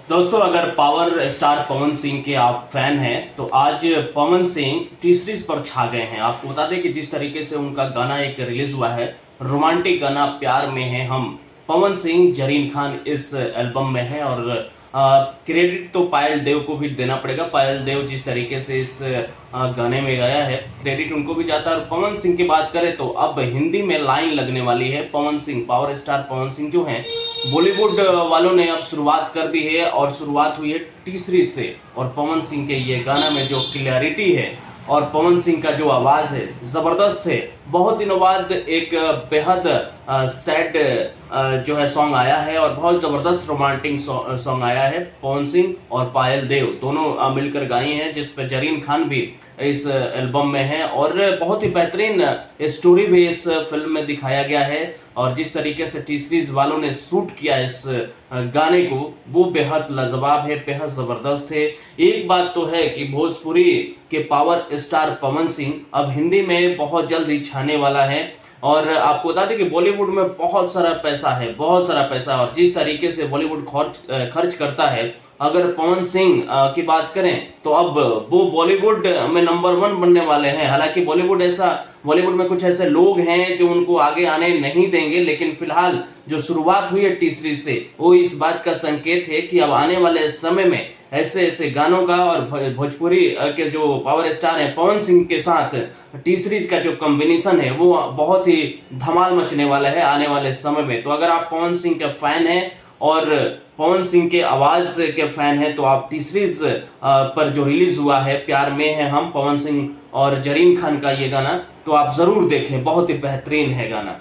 दोस्तों, अगर power star Pawan Singh के आप फैन हैं तो आज पवन सिंह टी सीरीज पर छा गए हैं। आपको बता दें कि जिस तरीके से उनका गाना एक रिलीज हुआ है, रोमांटिक गाना प्यार में है हम, पवन सिंह जरीन खान इस एल्बम में है। और क्रेडिट तो पायल देव को भी देना पड़ेगा। पायल देव जिस तरीके से इस गाने में गाया है, क्रेडिट उनको भी जाता है। और पवन सिंह की बात करें तो अब हिंदी में लाइन लगने वाली है। पवन सिंह, पावर स्टार पवन सिंह जो हैं, बॉलीवुड वालों ने अब शुरुआत कर दी है और शुरुआत हुई है टी सीरीज से। और पवन सिंह के ये गाना में जो क्लैरिटी है और पवन सिंह का जो आवाज है, जबरदस्त है। बहुत दिनों बाद एक बेहद सैड जो है सॉन्ग आया है और बहुत जबरदस्त रोमांटिक सॉन्ग आया है। पवन सिंह और पायल देव दोनों मिलकर गाई हैं, जिस पर जरीन खान भी इस एल्बम में है। और बहुत ही बेहतरीन स्टोरी भी इस फिल्म में दिखाया गया है। और जिस तरीके से टी सीरीज वालों ने शूट किया इस गाने को, वो बेहद लाजवाब है, बेहद जबरदस्त है। एक बात तो है कि भोजपुरी के पावर स्टार पवन सिंह अब हिंदी में बहुत जल्द ही छाने वाला है। और आपको बता दें कि बॉलीवुड में बहुत सारा पैसा है, बहुत सारा पैसा। और जिस तरीके से बॉलीवुड खर्च करता है, अगर पवन सिंह की बात करें तो अब वो बॉलीवुड में नंबर 1 बनने वाले हैं। हालांकि बॉलीवुड में कुछ ऐसे लोग हैं जो उनको आगे आने नहीं देंगे, लेकिन फिलहाल जो शुरुआत हुई है टी सीरीज से, वो इस बात का संकेत है कि अब आने वाले समय में ऐसे ऐसे गानों का और भोजपुरी के जो पावर स्टार है पवन सिंह के साथ टी सीरीज का जो कॉम्बिनेशन है, वो बहुत ही धमाल मचने वाला है आने वाले समय में। तो अगर आप पवन सिंह के फैन हैं और पवन सिंह के आवाज के फैन हैं तो आप टी सीरीज पर जो रिलीज हुआ है प्यार में है हम, पवन सिंह और जरीन खान का ये गाना, तो आप जरूर देखें। बहुत ही बेहतरीन है गाना।